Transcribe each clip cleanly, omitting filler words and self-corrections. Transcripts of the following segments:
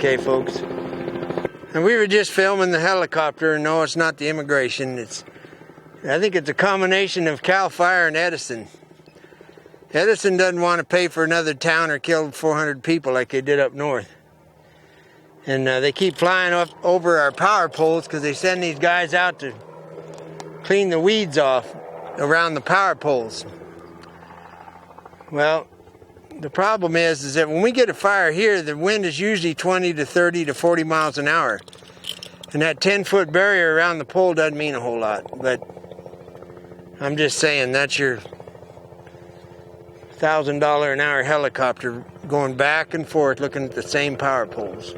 Okay, folks. And we were just filming the helicopter. No, it's not the immigration. I think it's a combination of CAL FIRE and Edison. Edison doesn't want to pay for another town or kill 400 people like they did up north. And they keep flying up over our power poles because they send these guys out to clean the weeds off around the power poles. Well, the problem is that when we get a fire here, the wind is usually 20 to 30 to 40 miles an hour. And that 10-foot barrier around the pole doesn't mean a whole lot. But I'm just saying, that's your $1,000 an hour helicopter going back and forth looking at the same power poles.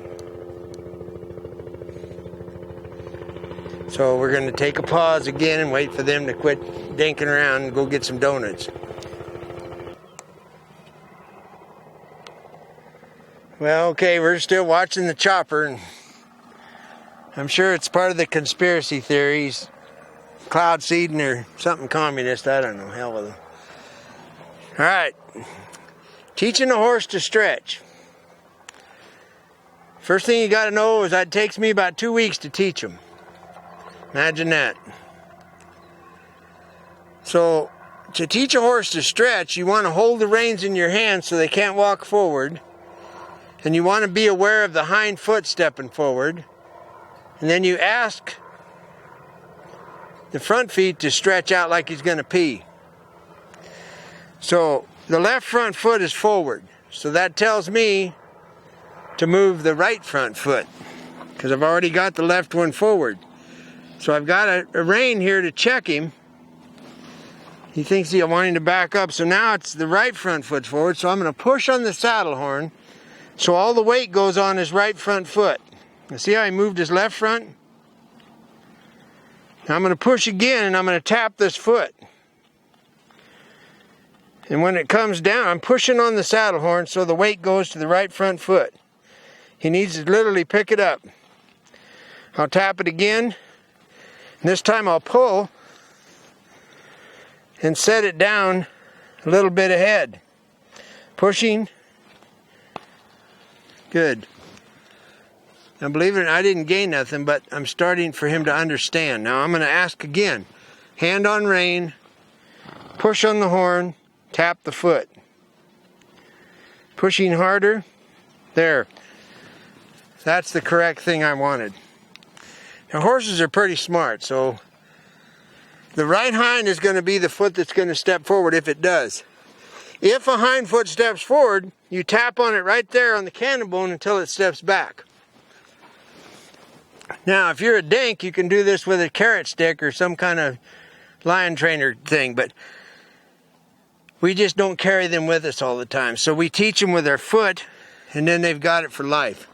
So we're going to take a pause again and wait for them to quit dinking around and go get some donuts. Well, okay, we're still watching the chopper, and I'm sure it's part of the conspiracy theories, cloud seeding or something communist, I don't know, hell with them. All right, teaching a horse to stretch. First thing you got to know is that it takes me about 2 weeks to teach them. Imagine that. So, to teach a horse to stretch, you want to hold the reins in your hand so they can't walk forward. And you want to be aware of the hind foot stepping forward. And then you ask the front feet to stretch out like he's going to pee. So, the left front foot is forward. So that tells me to move the right front foot, because I've already got the left one forward. So I've got a rein here to check him. He thinks he's wanting to back up, so now it's the right front foot forward. So I'm going to push on the saddle horn so all the weight goes on his right front foot. You see how he moved his left front? Now I'm going to push again, and I'm going to tap this foot. And when it comes down, I'm pushing on the saddle horn so the weight goes to the right front foot. He needs to literally pick it up. I'll tap it again. This time I'll pull and set it down a little bit ahead. Pushing. Good. Now believe it or not, I didn't gain nothing, but I'm starting for him to understand. Now I'm going to ask again. Hand on rein. Push on the horn. Tap the foot. Pushing harder. There. That's the correct thing I wanted. Now, horses are pretty smart, so the right hind is going to be the foot that's going to step forward if it does. If a hind foot steps forward, you tap on it right there on the cannon bone until it steps back. Now, if you're a dink, you can do this with a carrot stick or some kind of lion trainer thing, but we just don't carry them with us all the time. So we teach them with our foot, and then they've got it for life.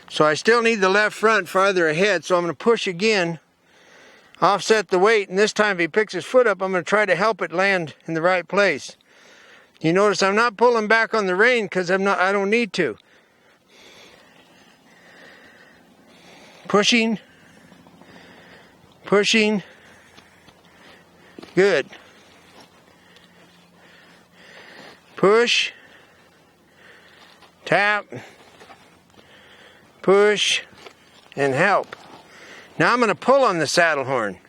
So I still need the left front farther ahead, so I'm going to push again, offset the weight, and this time if he picks his foot up, I'm going to try to help it land in the right place. You notice I'm not pulling back on the rein because I don't need to. Pushing. Pushing. Good. Push. Tap. Push and help. Now I'm going to pull on the saddle horn.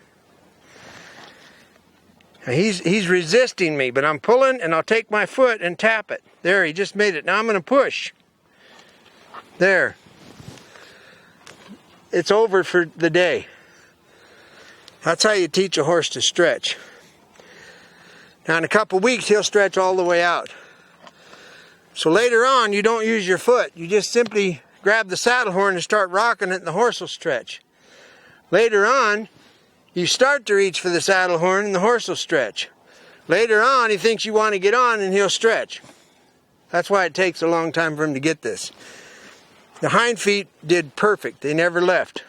Now he's resisting me, but I'm pulling, and I'll take my foot and tap it. There, he just made it. Now I'm going to push. There. It's over for the day. That's how you teach a horse to stretch. Now in a couple weeks he'll stretch all the way out. So later on you don't use your foot. You just simply grab the saddle horn and start rocking it, and the horse will stretch. Later on, you start to reach for the saddle horn and the horse will stretch. Later on, he thinks you want to get on and he'll stretch. That's why it takes a long time for him to get this. The hind feet did perfect. They never left.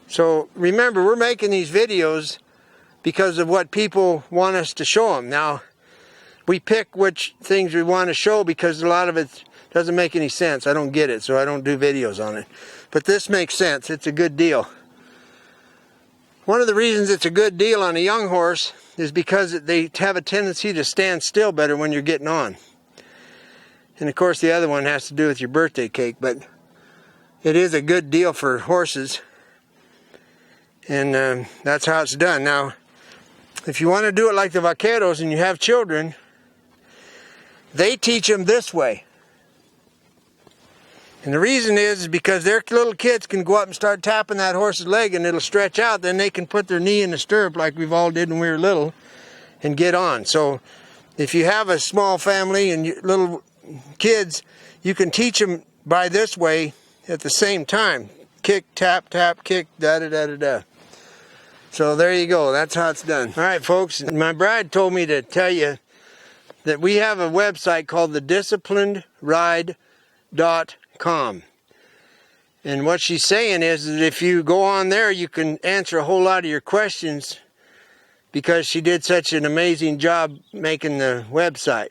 So remember, we're making these videos because of what people want us to show them. Now, we pick which things we want to show because a lot of it doesn't make any sense. I don't get it, so I don't do videos on it. But this makes sense. It's a good deal. One of the reasons it's a good deal on a young horse is because they have a tendency to stand still better when you're getting on. And of course the other one has to do with your birthday cake, but it is a good deal for horses. And that's how it's done. Now, if you want to do it like the vaqueros and you have children, they teach them this way. And the reason is because their little kids can go up and start tapping that horse's leg and it'll stretch out. Then they can put their knee in the stirrup like we've all did when we were little and get on. So if you have a small family and little kids, you can teach them by this way at the same time. Kick, tap, tap, kick, da-da-da-da-da. So there you go. That's how it's done. All right, folks. My bride told me to tell you that we have a website called thedisciplinedraide.com. And what she's saying is that if you go on there, you can answer a whole lot of your questions because she did such an amazing job making the website.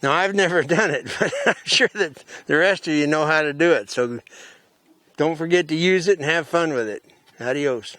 Now, I've never done it, but I'm sure that the rest of you know how to do it. So don't forget to use it and have fun with it. Adios.